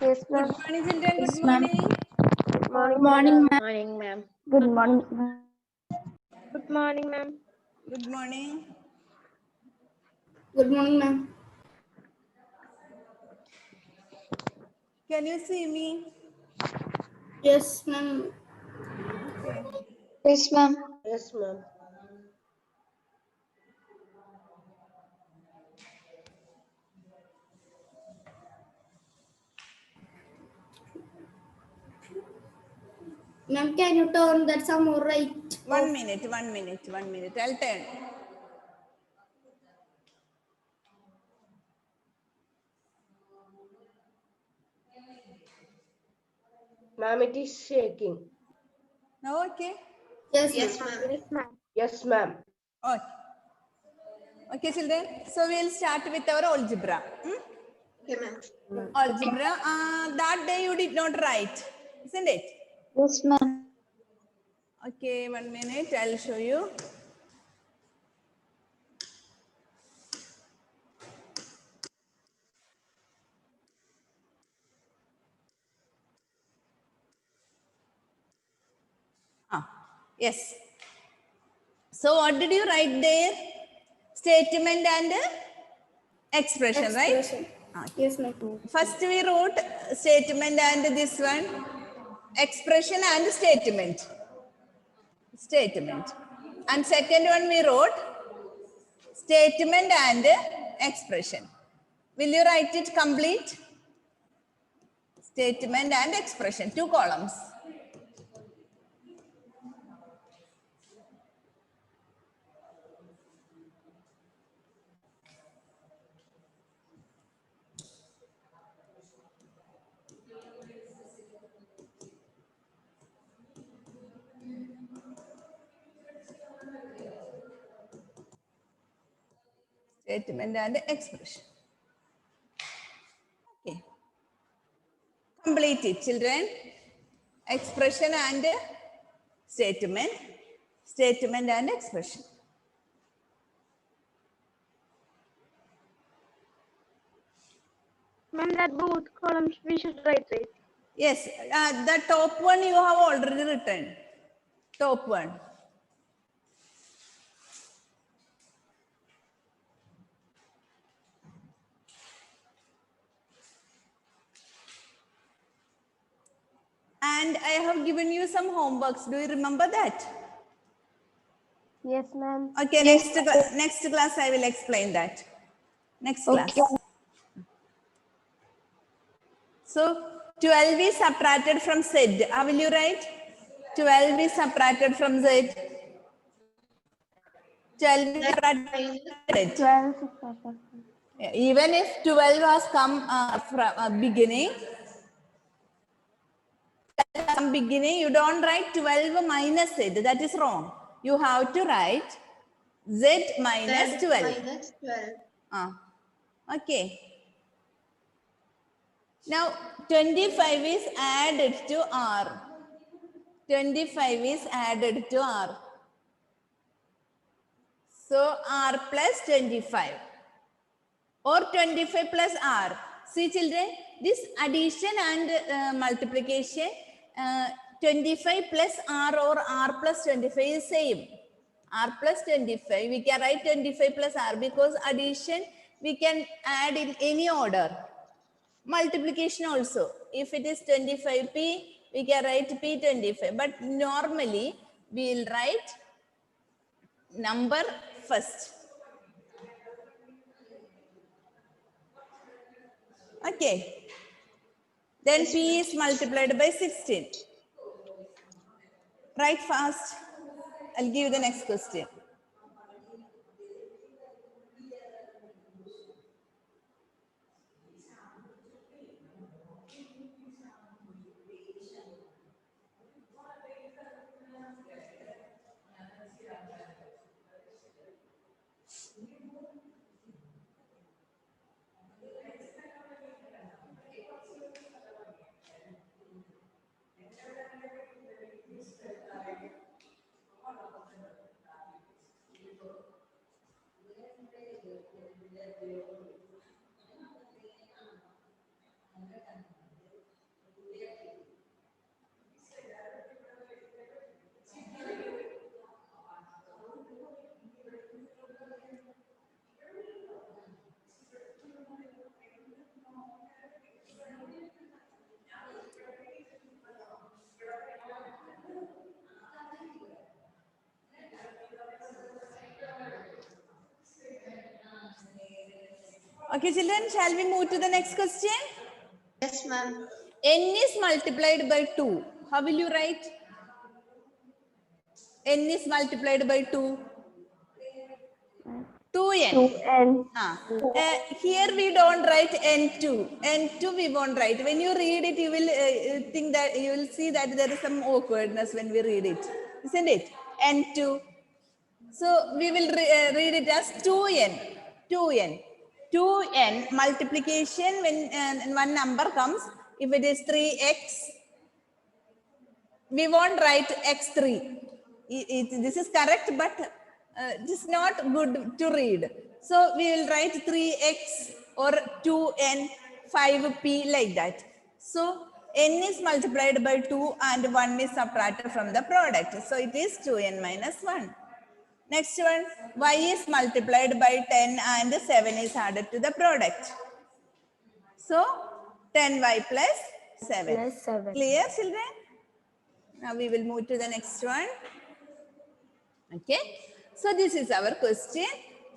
Yes, Good ma'am. morning, children. Good Yes, ma'am. morning. Good morning, ma'am. Morning, ma'am. Good morning, ma'am. Good morning, ma'am. Good morning. Good morning, ma'am. Can you see me? Yes, ma'am. Okay. Yes, ma'am. Yes, ma'am. Ma'am, can you turn that some more right? One minute. I'll turn. Ma'am, it is shaking. Now, okay. Yes, ma'am. Yes, ma'am. Yes, ma'am. Okay. Okay, children. So we'll start with our algebra. Okay, ma'am. Algebra. That day you did not write, isn't it? Yes, ma'am. Okay, 1 minute. I'll show you. Yes. So what did you write there? Statement and expression, right? Expression. Yes, ma'am. First we wrote statement and this one, expression and statement. Statement. And second one we wrote statement and expression. Will you write it complete? Statement and expression, 2 columns. Statement and expression. Okay. Complete it, children. Expression and statement. Statement and expression. Ma'am, that both columns we should write it. Yes, the top one you have already written. Top one. And I have given you some homeworks. Do you remember that? Yes, ma'am. Okay, next class I will explain that. Next class. Okay. So 12 is subtracted from Z. How will you write? 12 is subtracted from Z. 12 is subtracted. 12. Even if 12 has come from beginning, you don't write 12 minus Z. That is wrong. You have to write Z minus 12. Minus 12. Okay. Now 25 is added to R. 25 is added to R. So R plus 25 or 25 plus R. See children, this addition and multiplication, 25 plus R or R plus 25 is same. R plus 25, we can write 25 plus R because addition we can add in any order. Multiplication also, if it is 25p, we can write p25, but normally we will write number first. Okay. Then p is multiplied by 16. Write fast. I'll give the next question. Okay, children, shall we move to the next question? Yes, ma'am. N is multiplied by 2. How will you write? N is multiplied by 2. 2n. 2n. Here we don't write n2. N2 we won't write. When you read it, you will think that you will see that there is some awkwardness when we read it, isn't it? N2. So we will read it as 2n. 2n. 2n multiplication when one number comes. If it is 3x, we won't write x3. This is correct, but it is not good to read. So we will write 3x or 2n, 5p like that. So n is multiplied by 2 and 1 is subtracted from the product. So it is 2n minus 1. Next one, y is multiplied by 10 and 7 is added to the product. So 10y plus 7. Plus 7. Clear, children? Now we will move to the next one. Okay. So this is our question.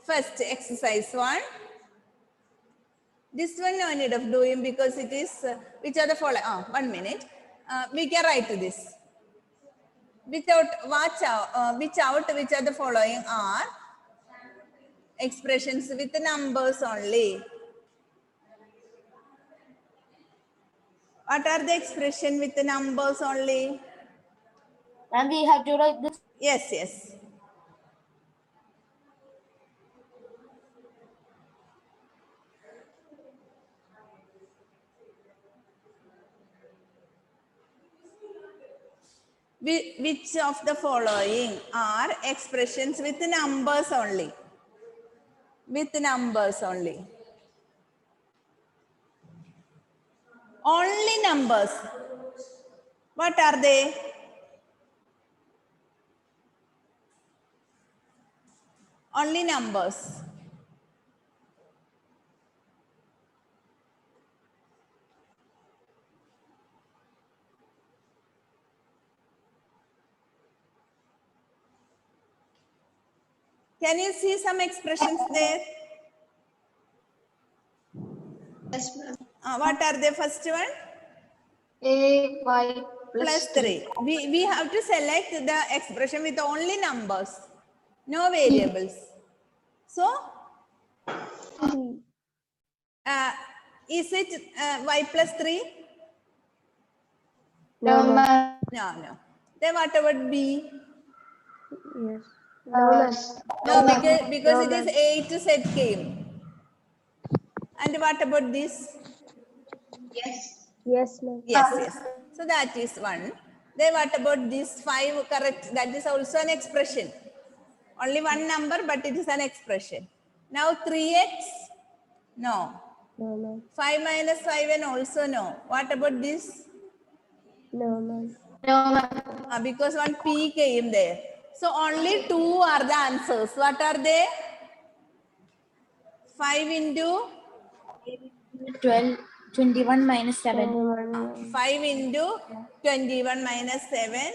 First exercise 1. This one no need of doing because it is which are the following. 1 minute. We can write this. Which are the following are expressions with numbers only. What are the expression with the numbers only? And we have to write this. Yes, yes. Which of the following are expressions with numbers only? With numbers only. Only numbers. What are they? Only numbers. Can you see some expressions there? Yes, ma'am. What are the first one? A, y Plus 3. We have to select the expression with only numbers. No variables. So, is it y plus 3? No, ma'am. No. Then what about b? Yes. No, ma'am. No, because No, it is ma'am. 8 set came. And what about this? Yes. Yes, ma'am. Yes. So that is 1. Then what about this 5? Correct. That is also an expression. Only one number, but it is an expression. Now 3x? No. No, ma'am. 5 minus 5 and also no. What about this? No, ma'am. No, ma'am. Because one p came there. So only 2 are the answers. What are they? 5 into 21 minus 7. 5 into 21 minus 7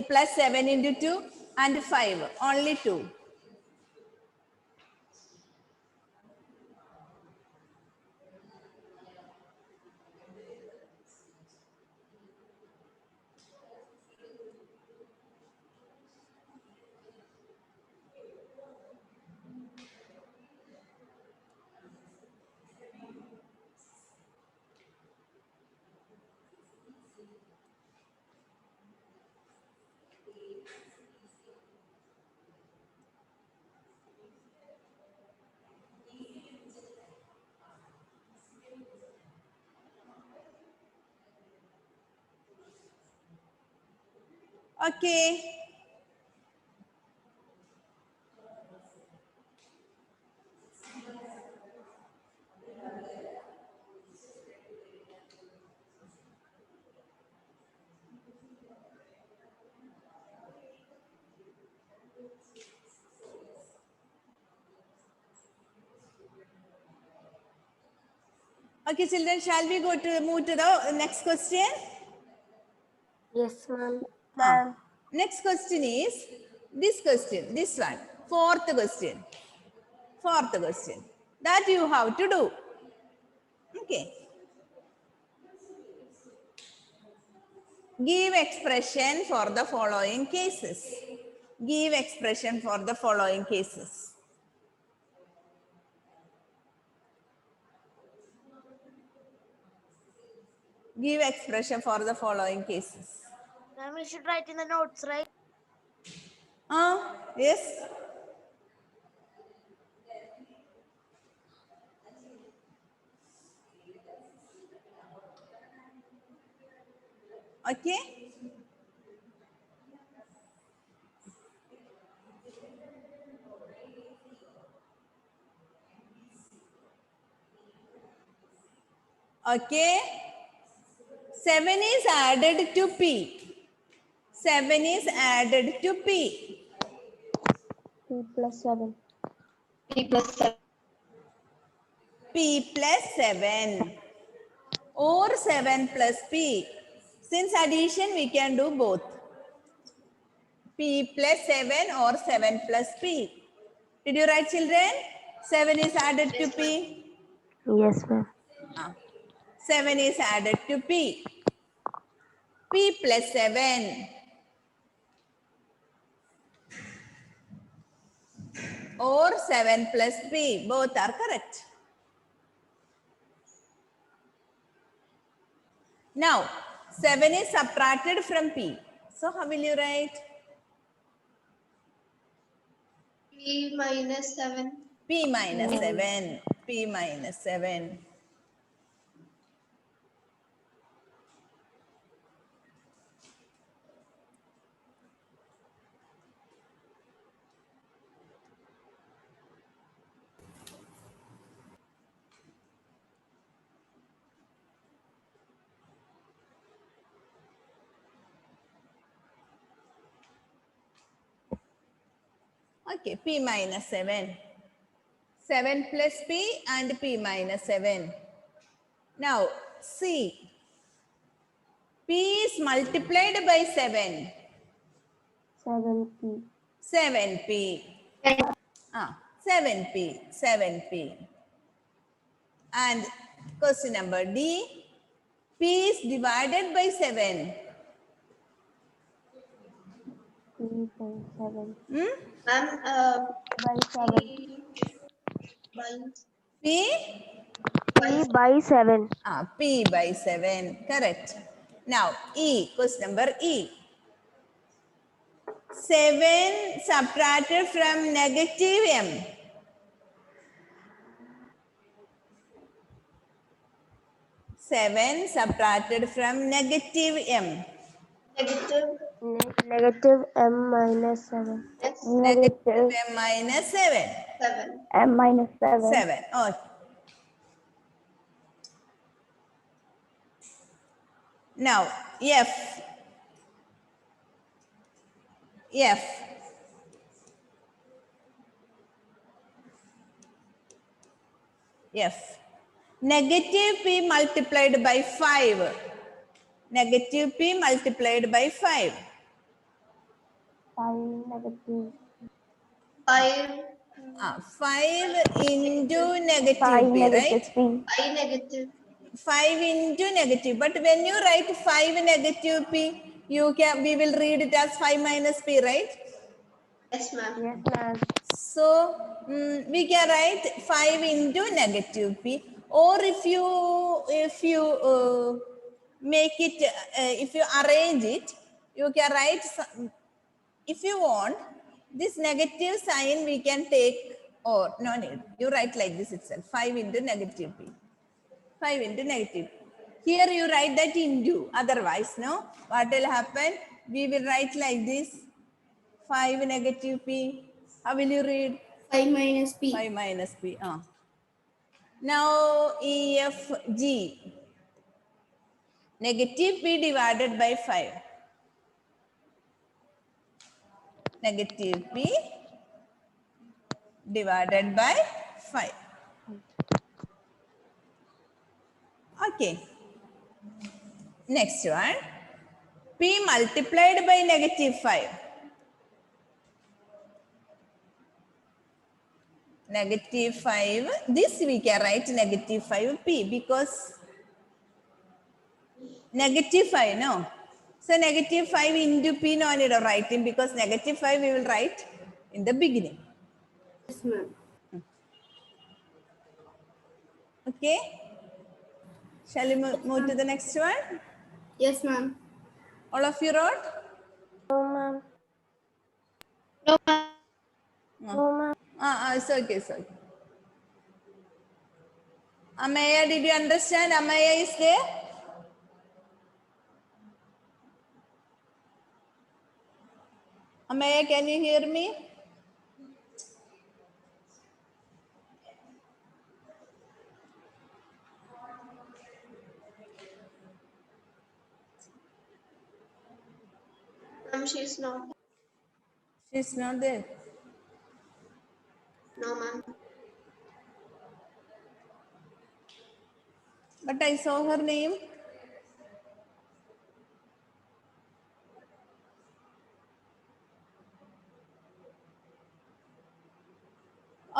plus 7 into 2 and 5. Only 2. Okay. Okay, children, shall we move to the next question? Yes, ma'am. Next question is this question, this one, fourth question. Fourth question. That you have to do. Okay. Give expression for the following cases. Give expression for the following cases. Give expression for the following cases. Ma'am, we should write in the notes, right? Yes. Okay. Okay. 7 is added to P. 7 is added to P. P plus 7. P plus 7. P plus 7 or 7 plus P. Since addition, we can do both. P plus 7 or 7 plus P. Did you write, children? 7 is added to P. Yes, ma'am. 7 is added to P. P plus 7 or 7 plus P. Both are correct. Now, 7 is subtracted from P. So, how will you write? P minus 7. P minus 7. P minus 7. Okay, P minus 7. 7 plus P and P minus 7. Now, see, P is multiplied by 7. 7P. 7P. 7P. 7P. And question number D, P is divided by 7. P by 7. Ma'am, By 7. P by P? P by 7. P by 7. Correct. Now, E. Question number E. 7 subtracted from negative M. 7 subtracted from negative M. negative. Negative M minus 7. Yes. Negative M minus 7. 7. M minus 7. 7. Oh. Now, F. F. F. Negative P multiplied by 5. Negative P multiplied by 5. 5 negative. 5. 5 into negative 5 P, negative right? P. 5 negative. 5 into negative. But when you write 5 negative P, we will read it as 5 minus P, right? Yes, ma'am. Yes, ma'am. So we can write 5 into negative P, or if you make it, if you arrange it, you can write, if you want, this negative sign we can take, or no need, you write like this itself, 5 into negative P. 5 into negative. Here you write that into, otherwise, no? What will happen? We will write like this, 5 negative P. How will you read? 5 minus P. 5 minus P. Now, E, F, G. Negative P divided by 5. Negative P divided by 5. Okay. Next one. P multiplied by negative 5. Negative 5. This we can write negative 5p because negative 5, no? So negative 5 into p no need of writing because negative 5 we will write in the beginning. Yes, ma'am. Okay? Shall we move to the next one? Yes, ma'am. All of you wrote? No, ma'am. No, ma'am. No, ma'am. It's okay, it's okay. Amaya, did you understand? Amaya is there? Amaya, can you hear me? Ma'am, she's not. She's not there. No, ma'am. But I saw her name.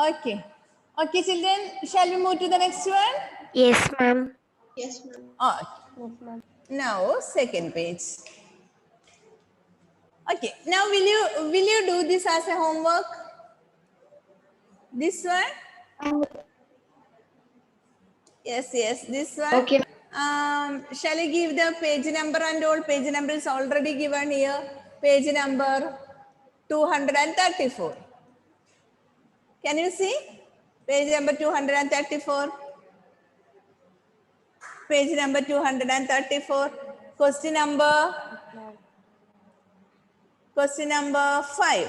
Okay. Okay, children, shall we move to the next one? Yes, ma'am. Yes, ma'am. Okay. Yes, ma'am. Now, second page. Okay. Now, will you do this as a homework? This one? Yes, this one. Okay. Shall I give the page number and all? Page number is already given here. Page number 234. Can you see? Page number 234. Page number 234. Question number 5.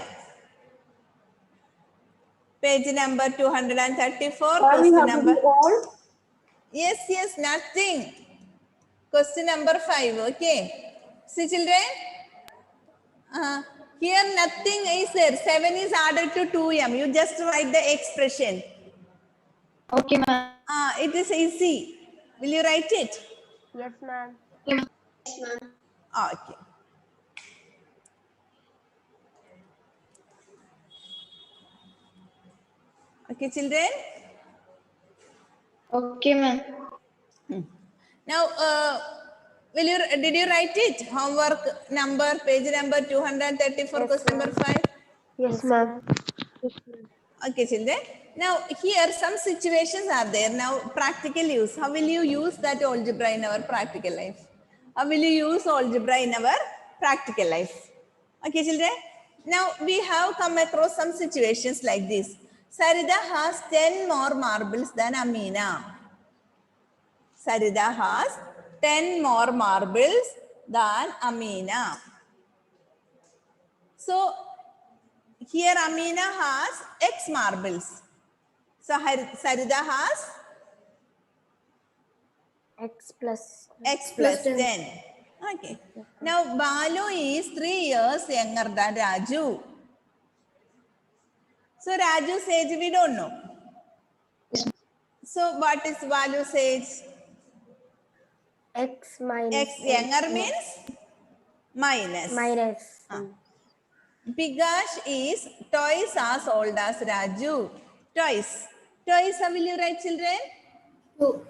Page number 234. Question number. Yes, nothing. Question number 5. Okay. See, children. Here nothing is there. 7 is added to 2m. You just write the expression. Okay, ma'am. It is easy. Will you write it? Yes, ma'am. Yes, ma'am. Okay. Okay, children. Okay, ma'am. Now, did you write it? Homework number, page number 234, Yes, question number ma'am. 5. Yes, ma'am. Okay, children. Now, here some situations are there. Now, practical use. How will you use that algebra in our practical life? How will you use algebra in our practical life? Okay, children. Now, we have come across some situations like this. Sarida has 10 more marbles than Amina. Sarida has 10 more marbles than Amina. So, here Amina has X marbles. So, Sarida has X plus. X Plus plus 10. 10. Okay. Now, Balu is 3 years younger than Raju. So, Raju's age we don't know. So, what is Balu's age? X minus. X younger means minus. Minus. Bigash is twice as old as Raju. Twice. Twice, how will you write, children? So,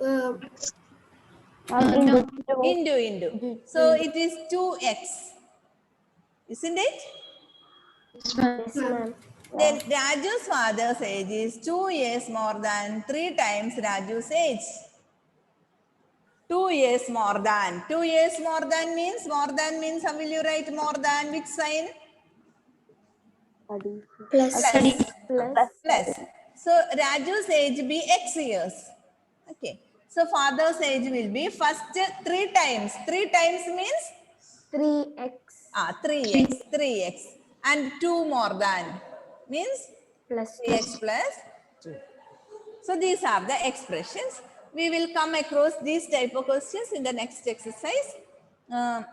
Into. So, it is 2x. Isn't it? Yes, ma'am. ma'am. Then Raju's father's age is 2 years more than 3 times Raju's age. 2 years more than. 2 years more than means how will you write more than? Which sign? Plus. Plus. So Raju's age be X years. Okay. So father's age will be first 3 times. 3 times means 3x 3x. And 2 more than means plus 3x plus 2. So these are the expressions. We will come across these type of questions in the next exercise. Now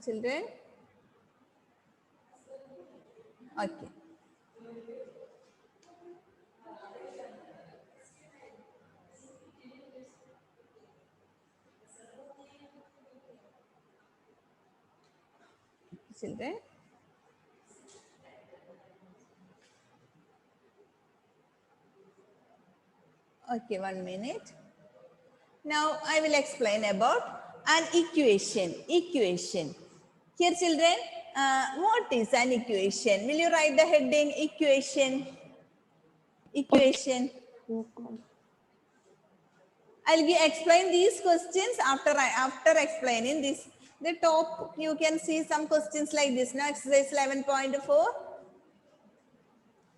children. Okay. Children. Okay, 1 minute. Now I will explain about an equation. Equation. Here children, what is an equation? Will you write the heading equation? Equation. Yes, ma'am. I'll explain these questions after explaining this. The top you can see some questions like this. Now exercise 11.4.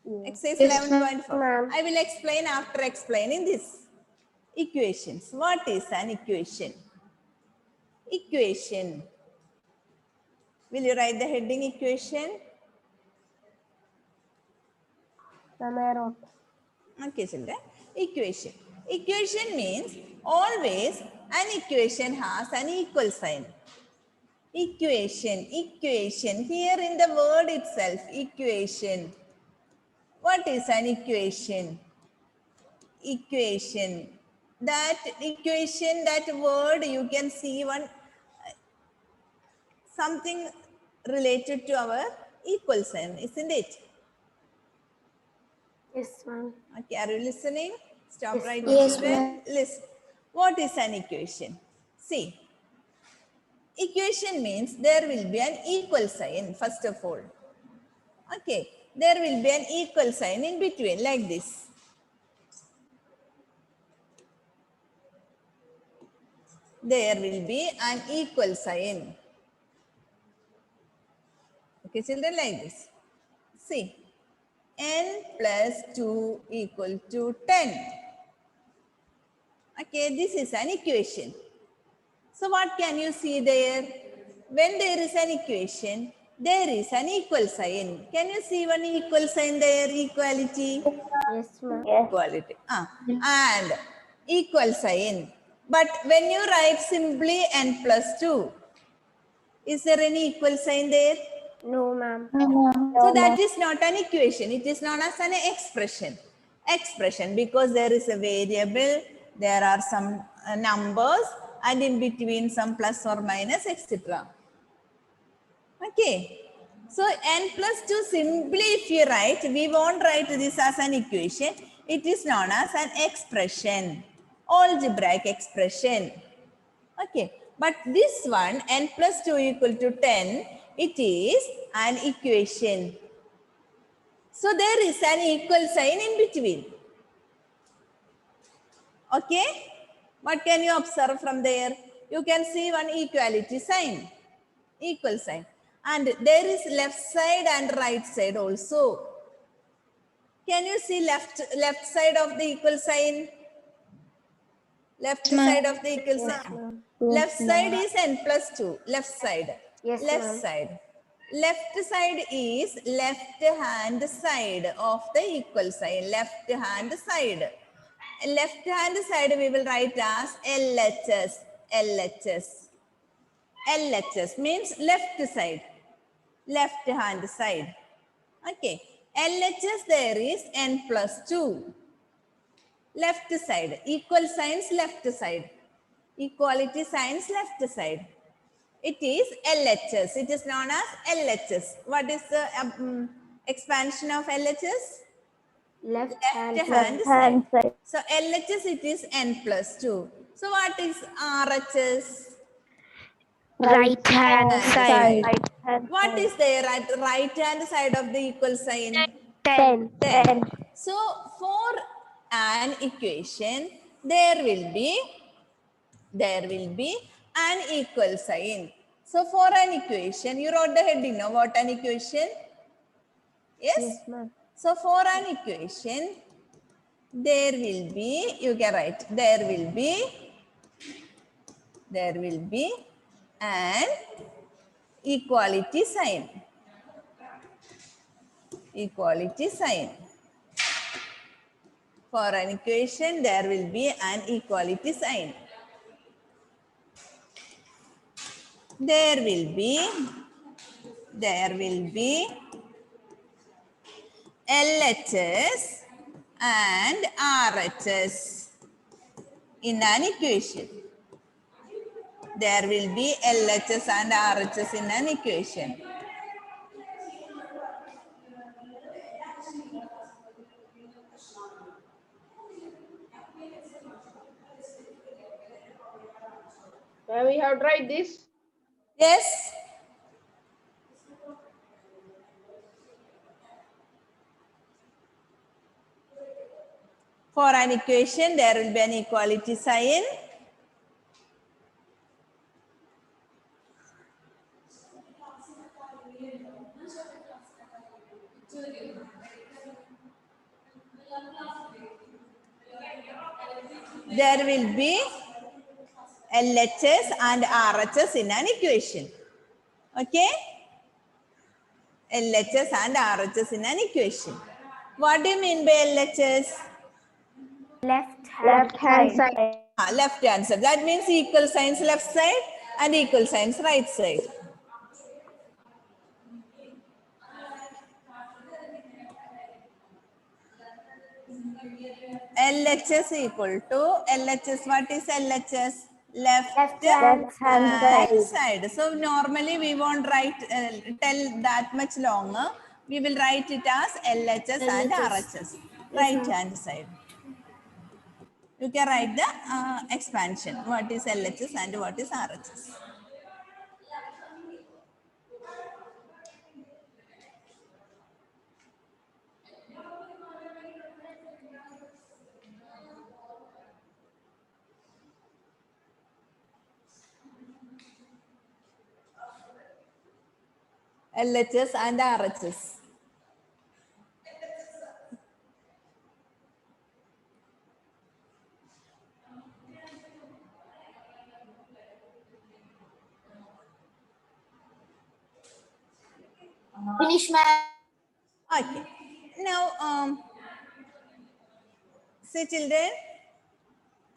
Yes. Exercise Yes, ma'am. 11.4. Ma'am. I will explain after explaining this. Equations. What is an equation? Equation. Will you write the heading equation? Ma'am, I wrote. Okay, children. Equation. Equation means always an equation has an equal sign. Equation. Equation. Here in the word itself, equation. What is an equation? Equation. That equation, that word, you can see one something related to our equal sign, isn't it? Yes, ma'am. Okay, are you listening? Stop Yes, writing, ma'am. Yes, children. ma'am. Listen. What is an equation? See, equation means there will be an equal sign, first of all. Okay, there will be an equal sign in between, like this. There will be an equal sign. Okay, children, like this. See, n plus 2 equal to 10. Okay, this is an equation. So what can you see there? When there is an equation, there is an equal sign. Can you see one equal sign there? Equality. Yes, ma'am. Equality. And equal sign. But when you write simply n plus 2, is there any equal sign there? No, ma'am. So that is not an equation. It is known as an expression. Expression, because there is a variable, there are some numbers, and in between some plus or minus, etc. Okay. So n plus 2 simply if you write, we won't write this as an equation. It is known as an expression. Algebraic expression. Okay. But this one, n plus 2 equal to 10, it is an equation. So there is an equal sign in between. Okay. What can you observe from there? You can see one equality sign. Equal sign. And there is left side and right side also. Can you see left side of the equal sign? Left Yes, ma'am. side of the equal Yes, sign. ma'am. Left side is n plus 2. Left side. Yes, Left ma'am. side. Left side is left hand side of the equal sign. Left hand side. Left hand side we will write as LHS. LHS. LHS means left side. Left hand side. Okay. LHS there is n plus 2. Left side. Equal signs left side. Equality signs left side. It is LHS. It is known as LHS. What is the expansion of LHS? Left Left hand hand side. side. So LHS it is n plus 2. So what is RHS? Right hand Side. side. What is there at right hand side of the equal sign? 10. 10. So for an equation, there will be an equal sign. So for an equation, you wrote the heading now. What an equation? Yes? Yes, ma'am. So for an equation, there will be, you can write, there will be an equality sign. Equality sign. For an equation, there will be an equality sign. There will be LHS and RHS in an equation. There will be LHS and RHS in an equation. Ma'am, we have tried this. Yes. For an equation, there will be an equality sign. There will be LHS and RHS in an equation. Okay? LHS and RHS in an equation. What do you mean by LHS? Left hand side. Left hand side. That means equal signs left side and equal signs right side. LHS equal to LHS. What is LHS? Left Left hand hand side. side. So normally we won't write tell that much longer. We will write it as LHS and RHS. Right hand side. You can write the expansion. What is LHS and what is RHS? LHS and RHS. Finish, ma'am. Okay. Now, say children,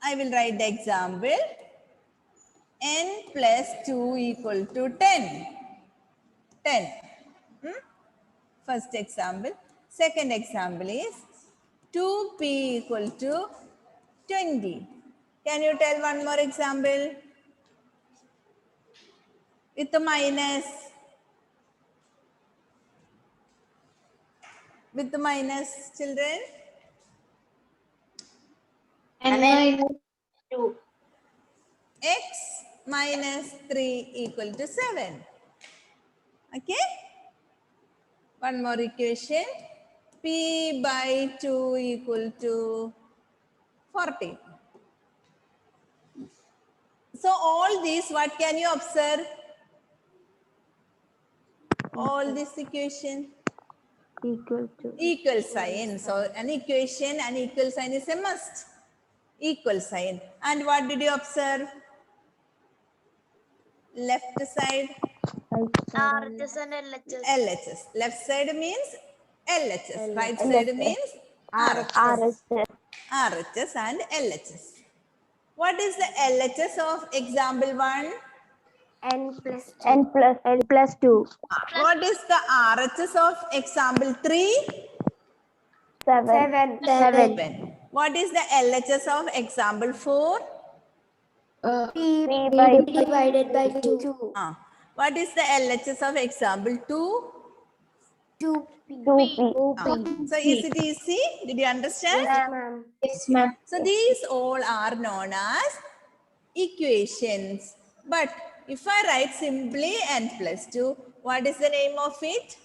I will write the example. N plus 2 equal to 10. 10. First example. Second example is 2p equal to 20. Can you tell one more example? With the minus. With the minus, children. And then 2. X minus 3 equal to 7. Okay? One more equation. P by 2 equal to 40. So all these, what can you observe? All this equation. Equal to. Equal sign. So an equation, an equal sign is a must. Equal sign. And what did you observe? Left side, RHS and LHS. LHS. Left side means LHS. Right side means RHS. RHS and LHS. What is the LHS of example 1? N plus 2. What is the RHS of example 3? 7. 7. What is the LHS of example 4? P Divided by 2. What is the LHS of example 2? 2P. So is it easy? Did you understand? Ma'am. Yes, ma'am. So these all are known as equations. But if I write simply n plus 2, what is the name of it?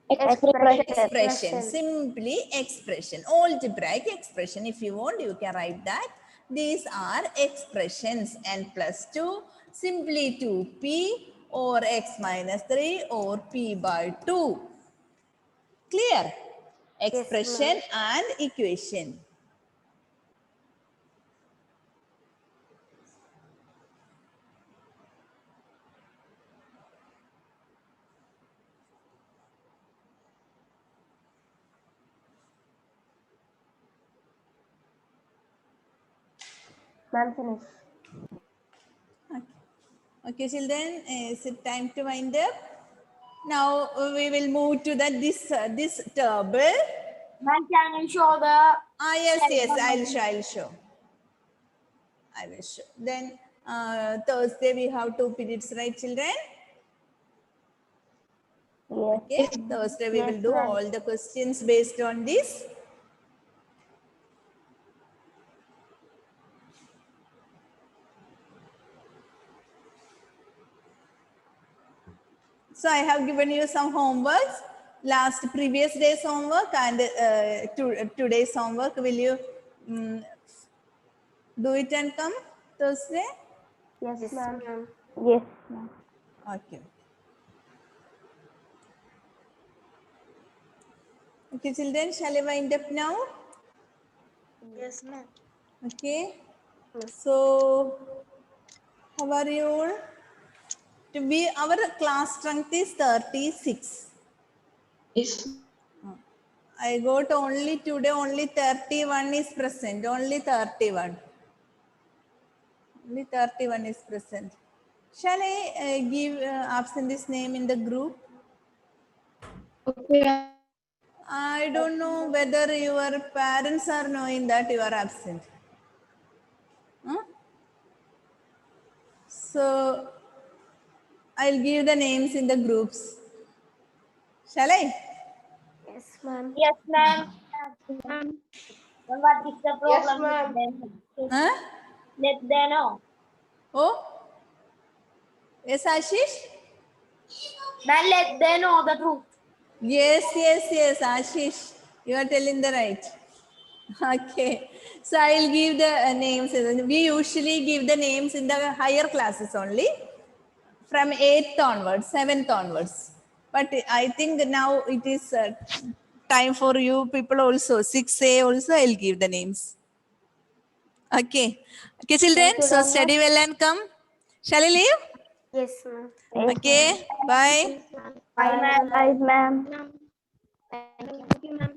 Expression. Simply expression. Algebraic expression. If you want, you can write that. These are expressions. N plus 2, simply 2p, or x minus 3, or p by 2. Clear? Expression and equation. Ma'am, finish. Okay, children, is it time to wind up? Now we will move to the this table. Ma'am, can you show the... Yes, I'll show. I will show. Then Thursday we have 2 periods, right, children? Yes. Okay, Thursday we will do all the questions based on this. So I have given you some homeworks, previous day's homework and today's homework. Will you do it and come Thursday? Yes, ma'am. Ma'am. Yes, ma'am. Okay. Okay, children, shall I wind up now? Yes, ma'am. Okay. So, how are you all? Our class strength is 36. Yes. I got only today, only 31 is present. Only 31. Only 31 is present. Shall I give absentee name in the group? Okay. I don't know whether your parents are knowing that you are absent. Huh? So, I'll give the names in the groups. Shall I? Yes, ma'am. Yes, ma'am. Then what is the Yes, problem with ma'am. them? Huh? Let them know. Oh? Yes, Ashish? Man, let them know the truth. Yes, Ashish. You are telling the right. Okay. So I'll give the names. We usually give the names in the higher classes only. From 8th onwards, 7th onwards. But I think now it is time for you people also. 6A also I'll give the names. Okay. Okay, children. Thank you, So Donna. study well and come. Shall I leave? Yes, ma'am. Yes, Okay. Bye. Bye, ma'am. Bye, ma'am. Thank you, ma'am.